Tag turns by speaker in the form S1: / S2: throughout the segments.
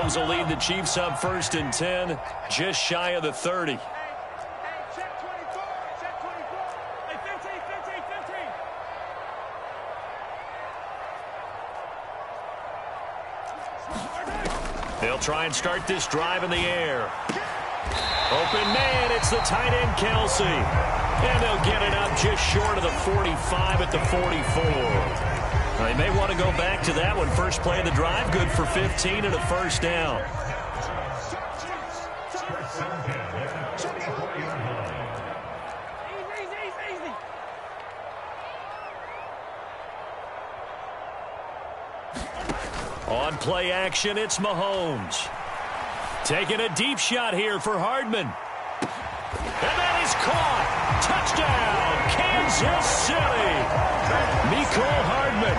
S1: Mahomes will lead the Chiefs up 1st and 10, just shy of the 30. They'll try and start this drive in the air. Open man, it's the tight end, Kelsey. And they'll get it up just short of the 45 at the 44. They may want to go back to that one. First play of the drive, good for 15 and a first down. On play action, it's Mahomes. Taking a deep shot here for Hardman. And that is caught. Touchdown, Kansas City. Mecole Hardman,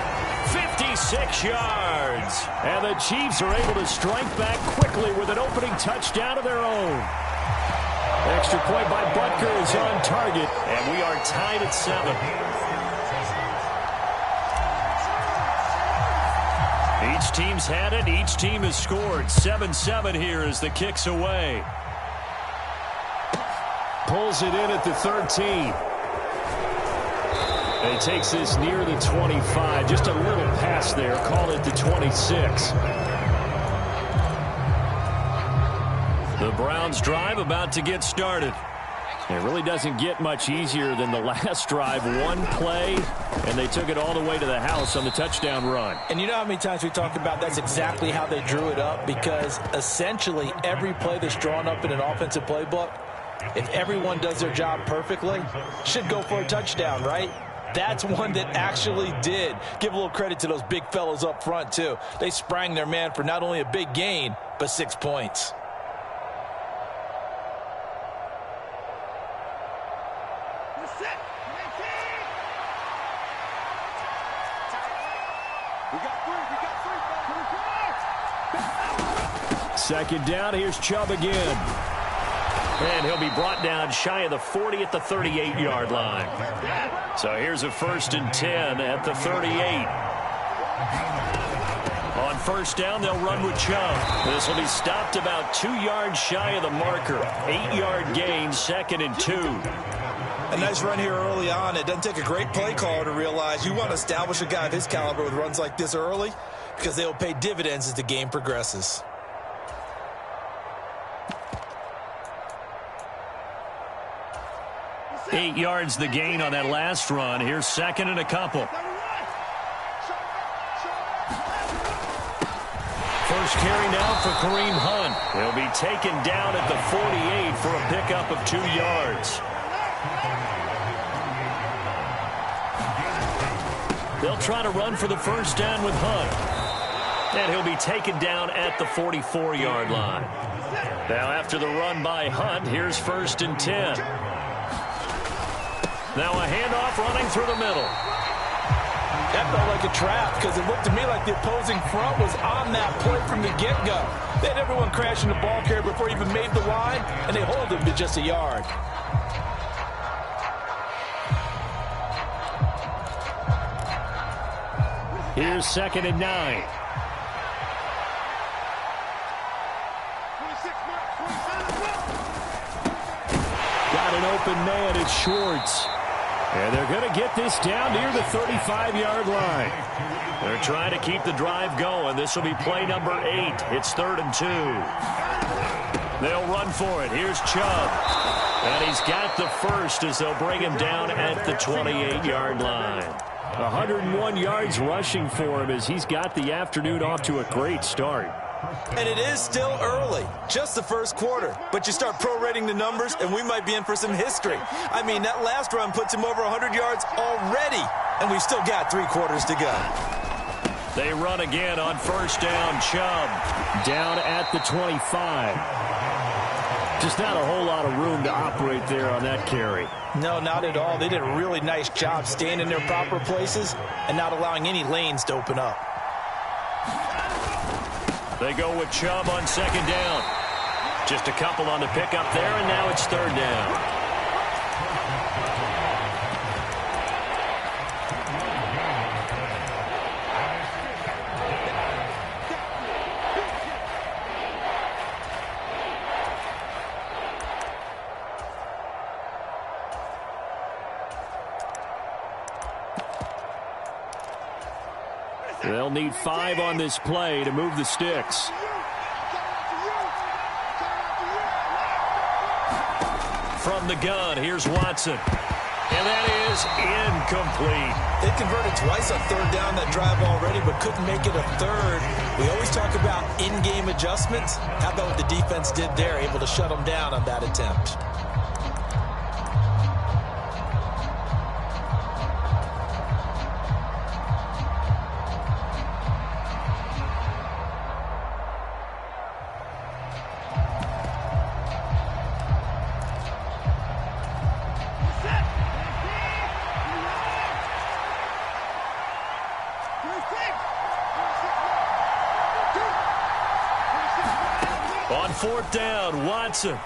S1: 56 yards. And the Chiefs are able to strike back quickly with an opening touchdown of their own. Extra point by Butker is on target, and we are tied at 7. Each team's had it. Each team has scored. 7-7 here as the kick's away. Pulls it in at the 13. And he takes this near the 25. Just a little pass there. Call it the 26. The Browns drive about to get started. It really doesn't get much easier than the last drive. One play, and they took it all the way to the house on the touchdown run.
S2: And you know how many times we talked about that's exactly how they drew it up, because essentially every play that's drawn up in an offensive playbook, if everyone does their job perfectly, should go for a touchdown, right? That's one that actually did. Give a little credit to those big fellas up front, too. They sprang their man for not only a big gain, but 6 points.
S1: Second down, here's Chubb again. And he'll be brought down shy of the 40 at the 38-yard line. So here's a 1st and 10 at the 38. On first down, they'll run with Chubb. This will be stopped about 2 yards shy of the marker. 8-yard gain, 2nd and 2.
S2: A nice run here early on. It doesn't take a great play caller to realize you want to establish a guy of his caliber with runs like this early, because they will pay dividends as the game progresses.
S1: Eight yards the gain on that last run. Here's 2nd and a couple. First carry now for Kareem Hunt. He'll be taken down at the 48 for a pickup of 2 yards. They'll try to run for the first down with Hunt. And he'll be taken down at the 44-yard line. Now after the run by Hunt, here's 1st and 10. Now a handoff running through the middle.
S2: That felt like a trap, because it looked to me like the opposing front was on that play from the get-go. They had everyone crashing the ball carrier before he even made the line, and they hold him to just a yard.
S1: Here's 2nd and 9. Got an open man, it's Schwartz. And they're going to get this down near the 35-yard line. They're trying to keep the drive going. This will be play number 8. It's 3rd and 2. They'll run for it. Here's Chubb. And he's got the first as they'll bring him down at the 28-yard line. 101 yards rushing for him as he's got the afternoon off to a great start.
S2: And it is still early, just the first quarter. But you start prorating the numbers, and we might be in for some history. I mean, that last run puts him over 100 yards already, and we've still got 3 quarters to go.
S1: They run again on first down. Chubb down at the 25. Just not a whole lot of room to operate there on that carry.
S2: No, not at all. They did a really nice job staying in their proper places and not allowing any lanes to open up.
S1: They go with Chubb on 2nd down. Just a couple on the pickup there, and now it's 3rd down. They'll need 5 on this play to move the sticks. From the gun, here's Watson. And that is incomplete.
S2: They converted twice on third down that drive already, but couldn't make it a third. We always talk about in-game adjustments. How about what the defense did there, able to shut them down on that attempt.
S1: On fourth down, Watson.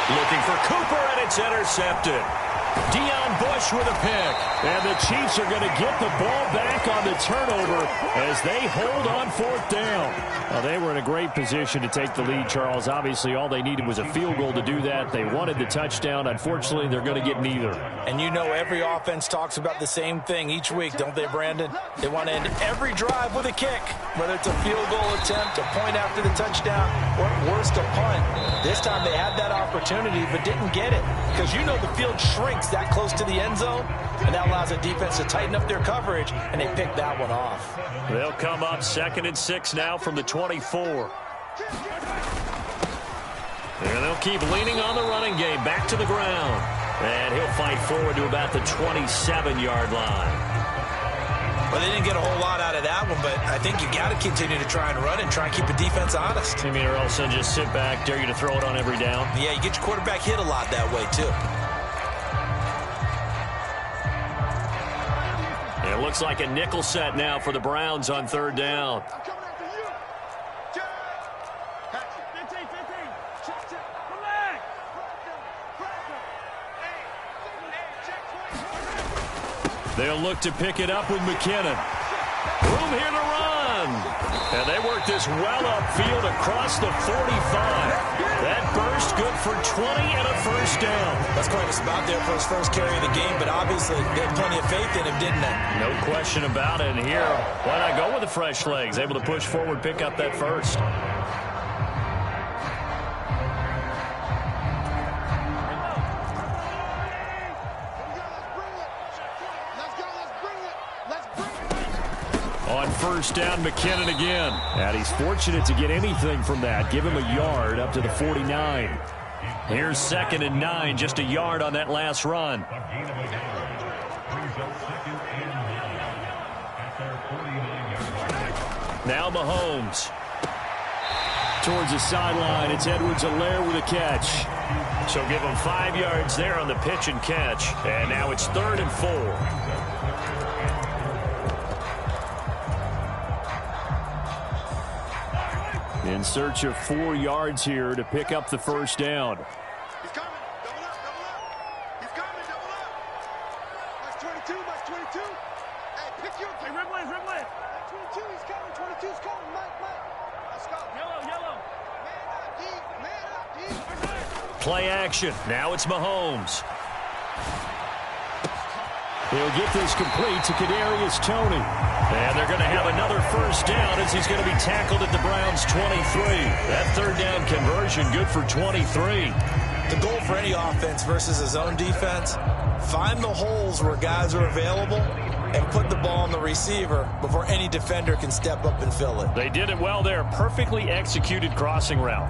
S1: Looking for Cooper, and it's intercepted. Deion Bush with a pick. And the Chiefs are going to get the ball back on the turnover as they hold on fourth down. Well, they were in a great position to take the lead, Charles. Obviously, all they needed was a field goal to do that. They wanted the touchdown. Unfortunately, they're going to get neither.
S2: And you know every offense talks about the same thing each week, don't they, Brandon? They want to end every drive with a kick, whether it's a field goal attempt, a point after the touchdown, or at worst, a punt. This time they had that opportunity but didn't get it because you know the field shrinks that close to the end zone, and that allows the defense to tighten up their coverage, and they picked that one off.
S1: They'll come up 2nd and 6 now from the 24. And they'll keep leaning on the running game, back to the ground. And he'll fight forward to about the 27-yard line.
S2: Well, they didn't get a whole lot out of that one, but I think you got to continue to try and run and try and keep the defense honest.
S1: You mean, or else they'll just sit back, dare you to throw it on every down?
S2: Yeah, you get your quarterback hit a lot that way, too.
S1: It looks like a nickel set now for the Browns on third down. They'll look to pick it up with McKinnon. Room here to run. And they work this well upfield across the 45. That burst good for 20 and a first down.
S2: That's quite a spot there for his first carry of the game, but obviously they had plenty of faith in him, didn't they?
S1: No question about it. And here, why not go with the fresh legs? Able to push forward, pick up that first. On first down, McKinnon again. And he's fortunate to get anything from that. Give him a yard up to the 49. Here's 2nd and 9, just a yard on that last run. Now Mahomes. Towards the sideline, it's Edwards-Helaire with a catch. So give him 5 yards there on the pitch and catch. And now it's 3rd and 4. In search of 4 yards here to pick up the first down.
S3: He's coming. Double up, double up. He's coming, double up. That's 22, that's 22. Hey, pick your... Hey, Red, Red. That's 22, he's coming. 22's coming. Mike. Let's go. Yellow. Man up, D.
S1: Play action. Now it's Mahomes. He'll get this complete to Kadarius Toney. And they're going to have another first down as he's going to be tackled at the Browns' 23. That third down conversion good for 23.
S2: The goal for any offense versus his own defense, find the holes where guys are available and put the ball on the receiver before any defender can step up and fill it.
S1: They did it well there. Perfectly executed crossing route.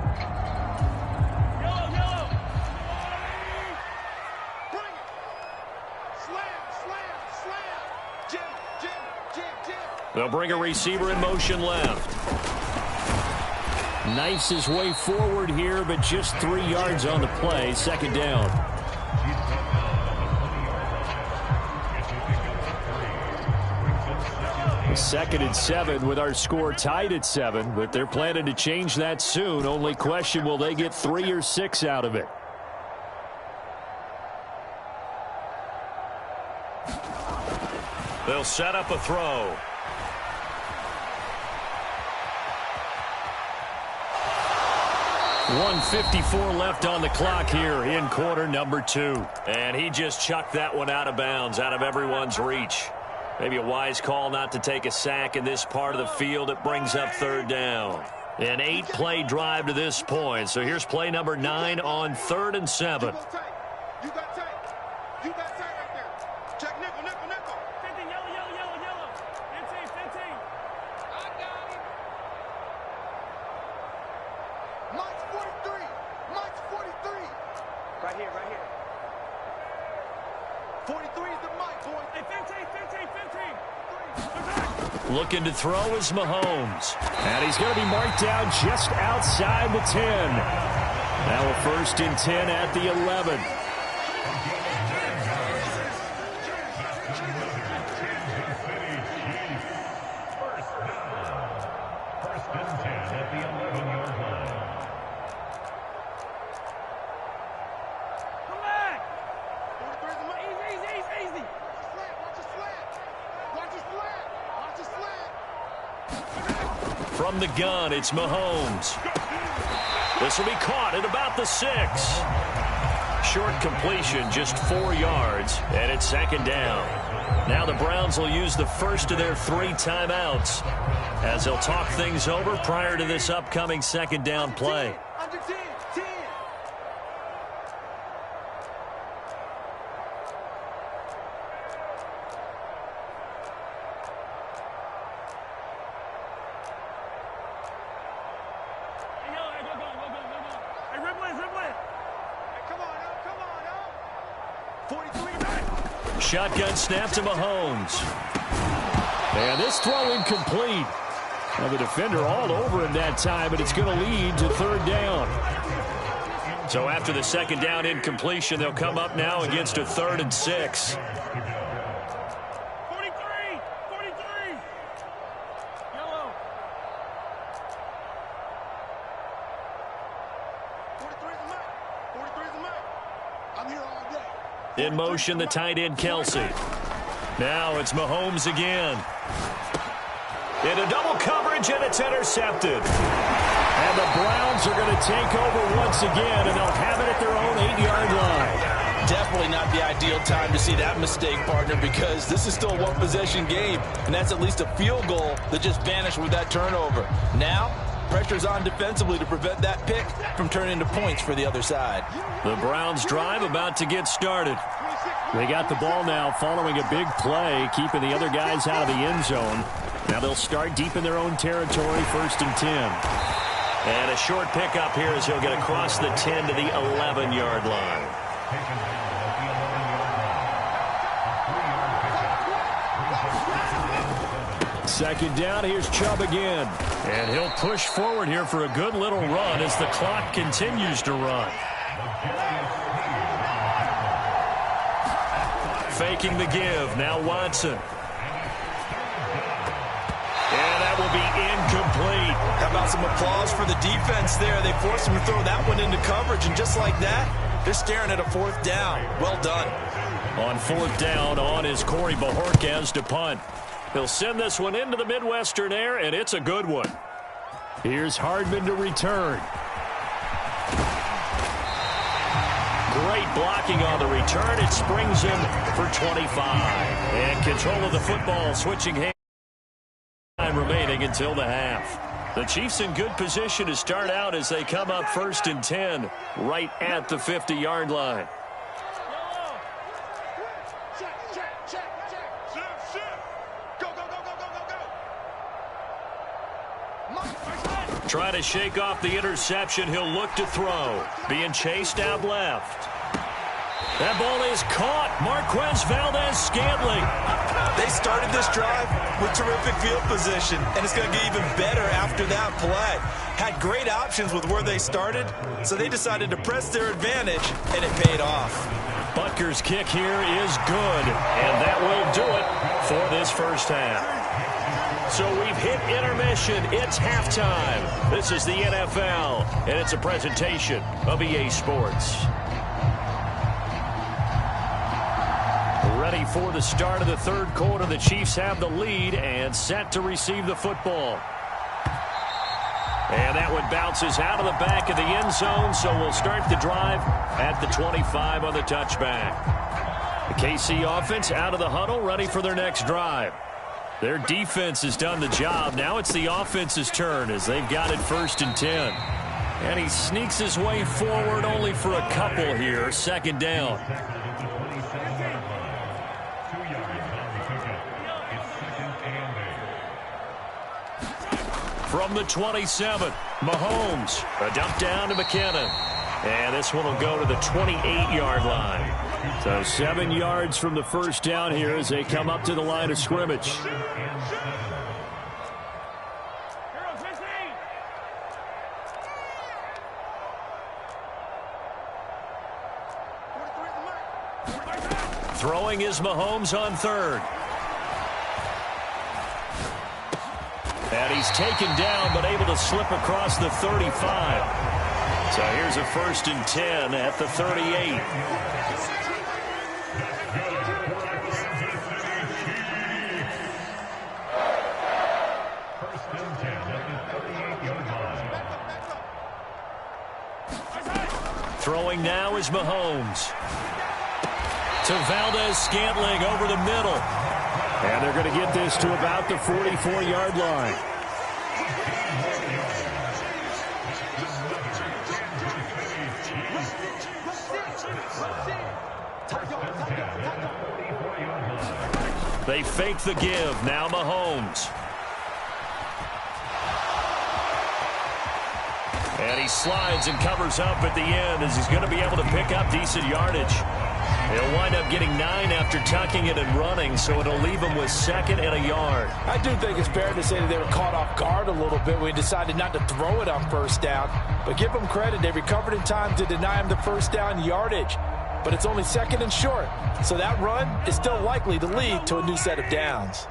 S1: They'll bring a receiver in motion left. Knifes his way forward here, but just 3 yards on the play. 2nd down. Second and 7 with our score tied at 7, but they're planning to change that soon. Only question, will they get 3 or 6 out of it? They'll set up a throw. .154 left on the clock here in quarter number 2. And he just chucked that one out of bounds, out of everyone's reach. Maybe a wise call not to take a sack in this part of the field. It brings up third down. An 8-play drive to this point. So here's play number 9 on 3rd and 7.
S3: You got tight. You got tight right there. Check nickel, nickel, nickel.
S4: 15, yellow, yellow, yellow, yellow. 15, 15.
S3: I got him. Mike's 43. Mike's 43.
S4: Right here, right here.
S3: 43 is the Mike, boy.
S4: Hey, 15, 15, 15.
S1: Looking to throw is Mahomes. And he's going to be marked down just outside the 10. Now a 1st and 10 at the 11. From the gun, it's Mahomes. This will be caught at about the 6. Short completion, just 4 yards, and it's 2nd down. Now the Browns will use the first of their 3 timeouts as they'll talk things over prior to this upcoming 2nd down play.
S3: Under 10, 10.
S1: Shotgun snap to Mahomes. And this throw incomplete. Well, the defender all over him that time, but it's going to lead to 3rd down. So after the 2nd down incompletion, they'll come up now against a 3rd and 6.
S4: 43, 43. Yellow.
S3: 43 is the Mike. 43 is the Mike. I'm here all day.
S1: In motion, the tight end, Kelsey. Now it's Mahomes again. Into double coverage, and it's intercepted. And the Browns are going to take over once again, and they'll have it at their own 8-yard line.
S2: Definitely not the ideal time to see that mistake, partner, because this is still a one-possession game, and that's at least a field goal that just vanished with that turnover. Now, pressure's on defensively to prevent that pick from turning into points for the other side.
S1: The Browns drive about to get started. They got the ball now following a big play, keeping the other guys out of the end zone. Now they'll start deep in their own territory, 1st and 10. And a short pickup here as he'll get across the 10 to the 11-yard line. Second down, here's Chubb again. And he'll push forward here for a good little run as the clock continues to run. Faking the give, now Watson. And that will be incomplete.
S2: How about some applause for the defense there? They forced him to throw that one into coverage, and just like that, they're staring at a 4th down. Well done.
S1: On 4th down, on is Corey Bajorquez to punt. He'll send this one into the Midwestern air, and it's a good one. Here's Hardman to return. Great blocking on the return. It springs him for 25. And control of the football, switching hands. Time remaining until the half. The Chiefs in good position to start out as they come up 1st and 10 right at the 50-yard line. Try to shake off the interception. He'll look to throw. Being chased out left. That ball is caught. Marquez Valdez-Scantling.
S2: They started this drive with terrific field position, and it's going to get even better after that play. Had great options with where they started, so they decided to press their advantage, and it paid off.
S1: Butker's kick here is good, and that will do it for this first half. So we've hit intermission. It's halftime. This is the NFL, and it's a presentation of EA Sports. Ready for the start of the 3rd quarter. The Chiefs have the lead and set to receive the football. And that one bounces out of the back of the end zone, so we'll start the drive at the 25 on the touchback. The KC offense out of the huddle, ready for their next drive. Their defense has done the job. Now it's the offense's turn as they've got it 1st and 10. And he sneaks his way forward only for a couple here. 2nd down. From the 27, Mahomes. A dump down to McKinnon. And this one will go to the 28-yard line. So 7 yards from the 1st down here as they come up to the line of scrimmage. Throwing is Mahomes on 3rd. And he's taken down but able to slip across the 35. So here's a 1st and 10 at the 38. Throwing now is Mahomes. To Valdez-Scantling over the middle. And they're going to get this to about the 44-yard line. They fake the give. Now Mahomes. And he slides and covers up at the end as he's going to be able to pick up decent yardage. He'll wind up getting 9 after tucking it and running, so it'll leave him with 2nd and a yard.
S2: I do think it's fair to say that they were caught off guard a little bit when he decided not to throw it on 1st down. But give them credit, they recovered in time to deny him the 1st down yardage. But it's only 2nd and short, so that run is still likely to lead to a new set of downs.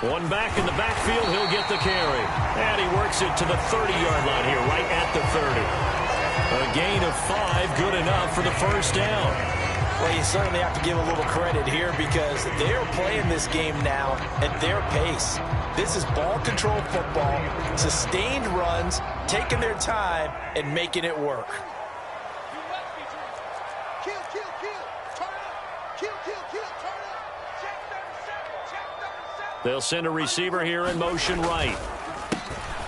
S1: One back in the backfield, he'll get the carry. And he works it to the 30-yard line here, right at the 30. A gain of 5, good enough for the 1st down.
S2: Well, you certainly have to give a little credit here because they're playing this game now at their pace. This is ball control football, sustained runs, taking their time, and making it work.
S1: They'll send a receiver here in motion right.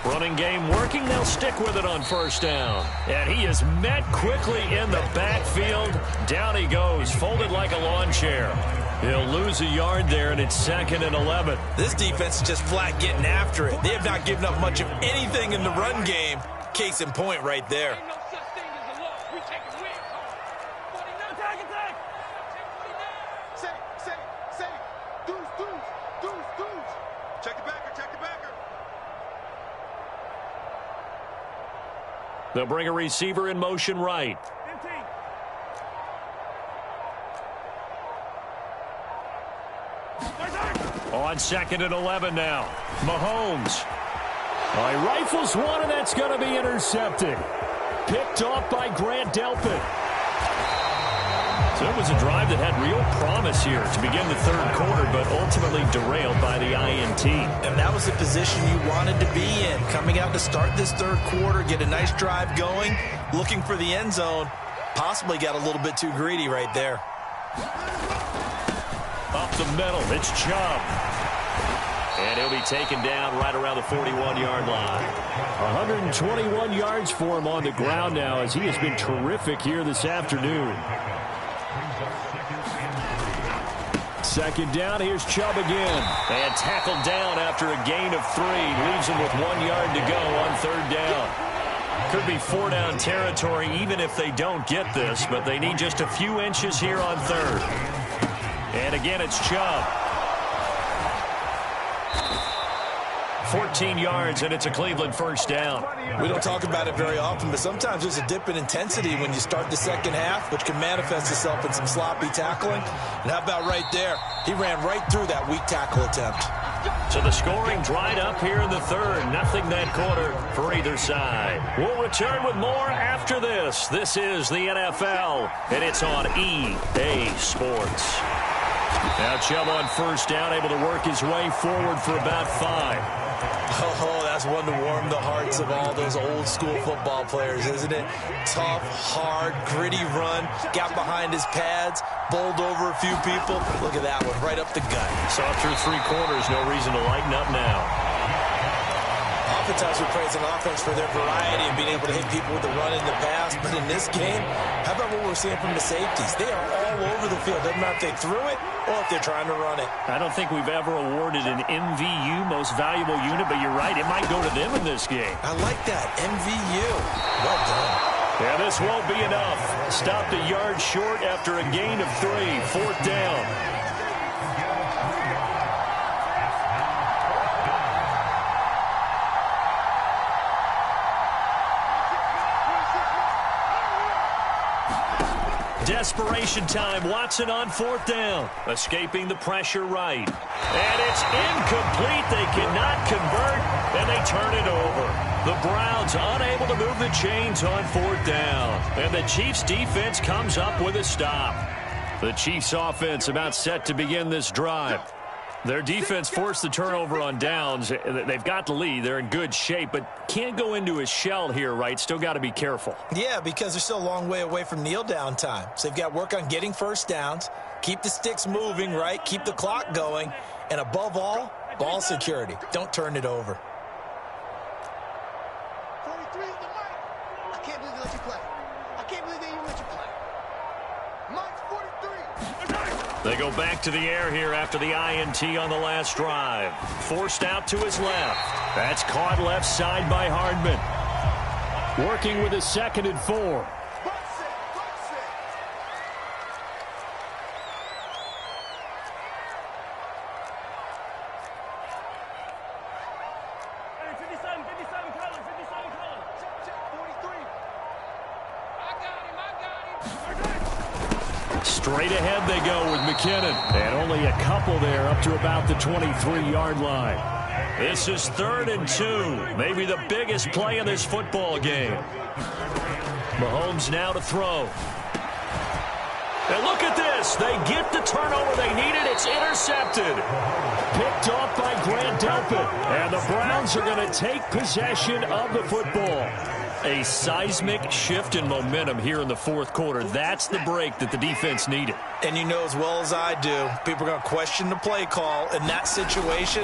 S1: Running game working. They'll stick with it on 1st down. And he is met quickly in the backfield. Down he goes, folded like a lawn chair. He'll lose a yard there, and it's 2nd and 11.
S2: This defense is just flat getting after it. They have not given up much of anything in the run game. Case in point right there.
S1: They'll bring a receiver in motion right. On 2nd and 11 now. Mahomes. He rifles one, and that's going to be intercepted. Picked off by Grant Delpit. So it was a drive that had real promise here to begin the 3rd quarter, but ultimately derailed by the INT.
S2: And that was the position you wanted to be in. Coming out to start this 3rd quarter, get a nice drive going, looking for the end zone. Possibly got a little bit too greedy right there.
S1: Up the middle, it's Chubb. And he'll be taken down right around the 41-yard line. 121 yards for him on the ground now as he has been terrific here this afternoon. 2nd down, here's Chubb again. And tackled down after a gain of 3. Leaves him with 1 yard to go on 3rd down. Could be 4-down territory even if they don't get this, but they need just a few inches here on 3rd. And again, it's Chubb. 14 yards, and it's a Cleveland 1st down.
S2: We don't talk about it very often, but sometimes there's a dip in intensity when you start the 2nd half, which can manifest itself in some sloppy tackling. And how about right there? He ran right through that weak tackle attempt.
S1: So the scoring dried up here in the 3rd. Nothing that quarter for either side. We'll return with more after this. This is the NFL, and it's on EA Sports. Now Chubb on 1st down, able to work his way forward for about 5.
S2: Oh, that's one to warm the the hearts of all those old school football players, isn't it? Tough, hard, gritty run, got behind his pads, bowled over a few people. Look at that one, right up the gut.
S1: Saw through 3 quarters, no reason to lighten up now.
S2: Oftentimes we praise an offense for their variety and being able to hit people with the run in the pass, but in this game, how about what we're seeing from the safeties? They are all over the field. Doesn't matter if they threw it or if they're trying to run it.
S1: I don't think we've ever awarded an MVU, most valuable unit, but you're right, it might go to them in this game.
S2: I like that, MVU. Well done.
S1: Yeah, this won't be enough. Stopped a yard short after a gain of 3, 4th down. Desperation time. Watson on 4th down. Escaping the pressure right. And it's incomplete. They cannot convert, and they turn it over. The Browns unable to move the chains on 4th down. And the Chiefs defense comes up with a stop. The Chiefs offense about set to begin this drive. Their defense forced the turnover on downs. They've got the lead. They're in good shape, but can't go into a shell here, right? Still got to be careful.
S2: Yeah, because they're still a long way away from kneel down time. So they've got to work on getting first downs, keep the sticks moving, right? Keep the clock going, and above all, ball security. Don't turn it over.
S3: 43 is the mic. I can't believe they let you play. I can't believe they even let you play. Mike's 43.
S1: They go back to the air here after the INT on the last drive. Forced out to his left. That's caught left side by Hardman. Working with a 2nd and 4.
S4: Hey, 57 colors, 57 colors.
S3: Check, 43. I got him.
S1: Straight ahead they go with McKinnon. And only a couple there up to about the 23-yard line. This is 3rd and 2. Maybe the biggest play in this football game. Mahomes now to throw. And look at this. They get the turnover they needed. It's intercepted. Picked off by Grant Delpit. And the Browns are going to take possession of the football. A seismic shift in momentum here in the 4th quarter. That's the break that the defense needed.
S2: And you know as well as I do, people are going to question the play call in that situation.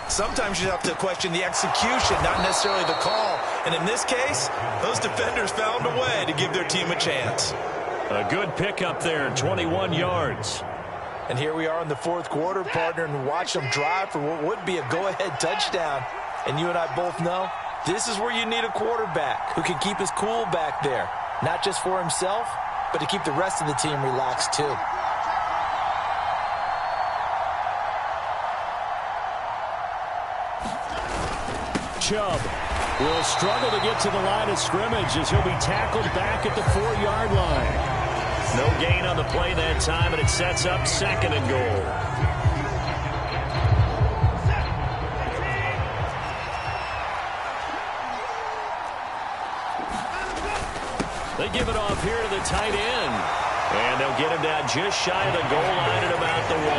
S2: Sometimes you have to question the execution, not necessarily the call. And in this case, those defenders found a way to give their team a chance.
S1: A good pickup there, 21 yards.
S2: And here we are in the 4th quarter, partner, and watch them drive for what would be a go-ahead touchdown. And you and I both know this is where you need a quarterback who can keep his cool back there, not just for himself, but to keep the rest of the team relaxed too.
S1: Chubb will struggle to get to the line of scrimmage as he'll be tackled back at the 4-yard line. No gain on the play that time, and it sets up 2nd and goal. They give it off here to the tight end. And they'll get him down just shy of the goal line at about the 1.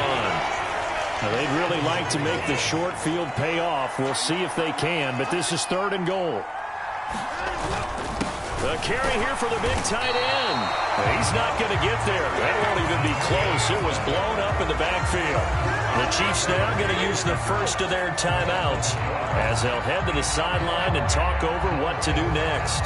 S1: Now, they'd really like to make the short field pay off. We'll see if they can, but this is 3rd and goal. The carry here for the big tight end. He's not going to get there. That won't even be close. It was blown up in the backfield. The Chiefs now going to use the first of their timeouts as they'll head to the sideline and talk over what to do next.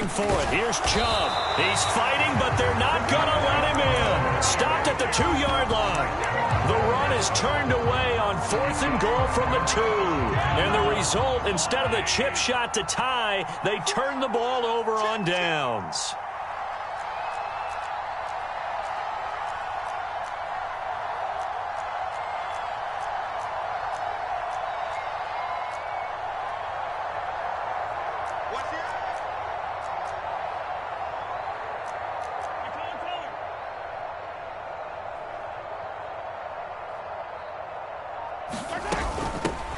S1: For it. Here's Chubb. He's fighting, but they're not going to let him in. Stopped at the 2-yard line. The run is turned away on 4th and goal from the 2. And the result, instead of the chip shot to tie, they turn the ball over on downs.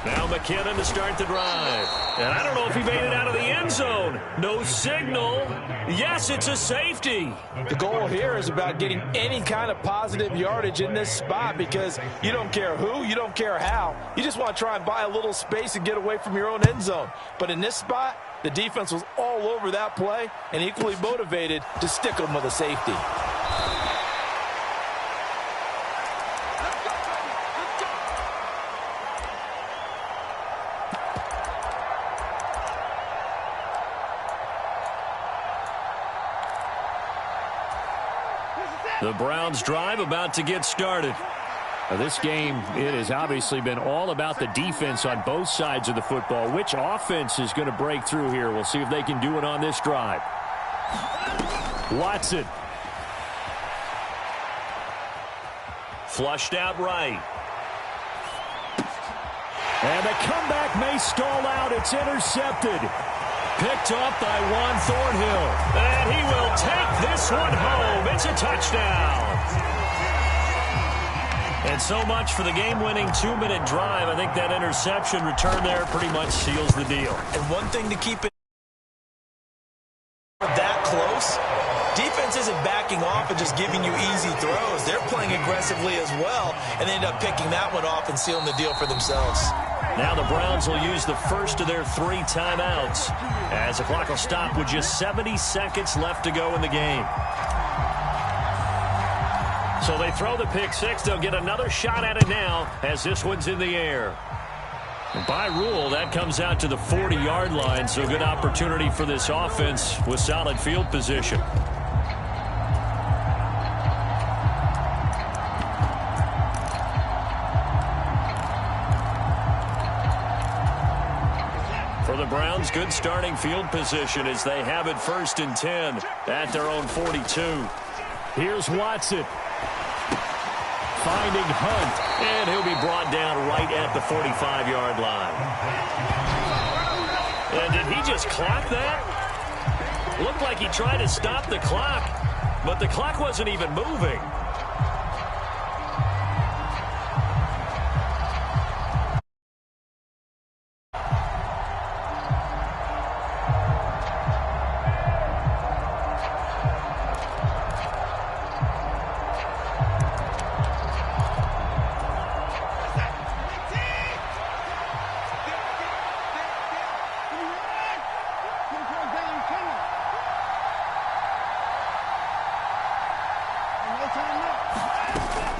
S1: Now McKinnon to start the drive. And I don't know if he made it out of the end zone. No signal. Yes, it's a safety.
S2: The goal here is about getting any kind of positive yardage in this spot because you don't care who, you don't care how. You just want to try and buy a little space and get away from your own end zone. But in this spot, the defense was all over that play and equally motivated to stick them with a safety.
S1: The Browns drive about to get started. Now, this game, it has obviously been all about the defense on both sides of the football. Which offense is going to break through here? We'll see if they can do it on this drive. Watson. Flushed out right. And the comeback may stall out. It's intercepted. Picked up by Juan Thornhill. And he will take this one home. It's a touchdown. And so much for the game-winning 2-minute drive. I think that interception return there pretty much seals the deal.
S2: And one thing to keep it that close, defense isn't backing off and just giving you easy throws. They're playing aggressively as well, and they end up picking that one off and sealing the deal for themselves.
S1: Now the Browns will use the first of their 3 timeouts as the clock will stop with just 70 seconds left to go in the game. So they throw the pick six. They'll get another shot at it now as this one's in the air. And by rule, that comes out to the 40-yard line, so good opportunity for this offense with solid field position. For the Browns, good starting field position as they have it 1st and 10 at their own 42. Here's Watson. Finding Hunt, and he'll be brought down right at the 45-yard line. And did he just clock that? Looked like he tried to stop the clock, but the clock wasn't even moving.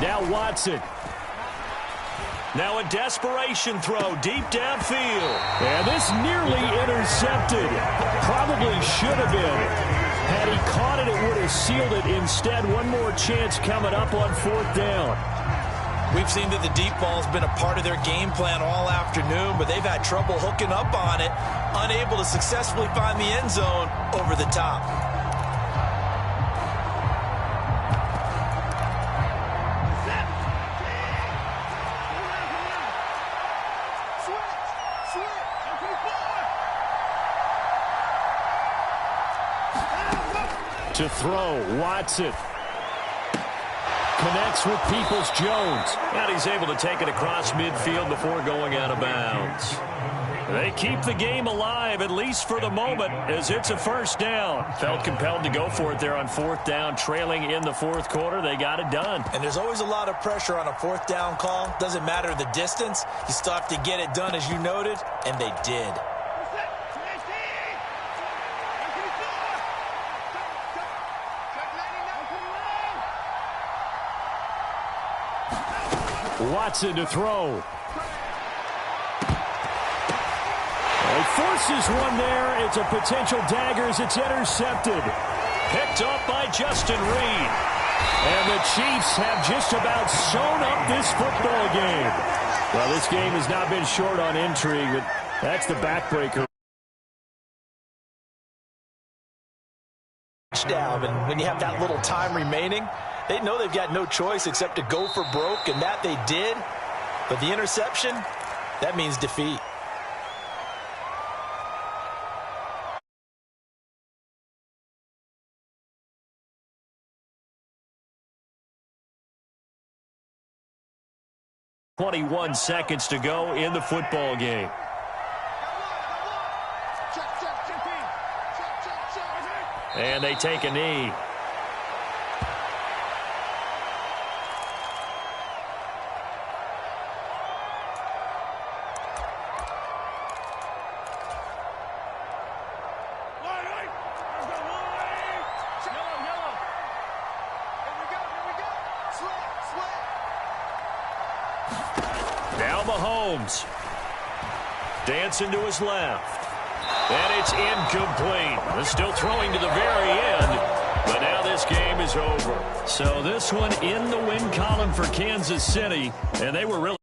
S1: Now Watson. Now a desperation throw deep downfield. And this nearly intercepted. Probably should have been. Had he caught it, it would have sealed it. Instead, one more chance coming up on 4th down.
S2: We've seen that the deep ball's been a part of their game plan all afternoon, but they've had trouble hooking up on it, unable to successfully find the end zone over the top.
S1: To throw, Watson. Connects with Peoples-Jones. And he's able to take it across midfield before going out of bounds. They keep the game alive, at least for the moment, as it's a 1st down. Felt compelled to go for it there on 4th down, trailing in the 4th quarter. They got it done.
S2: And there's always a lot of pressure on a 4th down call. Doesn't matter the distance. You still have to get it done, as you noted, and they did.
S1: Watson to throw. He forces one there. It's a potential dagger as it's intercepted. Picked up by Justin Reed. And the Chiefs have just about sewn up this football game. Well, this game has not been short on intrigue, but that's the backbreaker.
S2: Touchdown, and when you have that little time remaining, they know they've got no choice except to go for broke, and that they did. But the interception, that means defeat.
S1: 21 seconds to go in the football game. And they take a knee. Now Mahomes. Dancing to his left. And it's incomplete. They're still throwing to the very end. But now this game is over. So this one in the win column for Kansas City. And they were really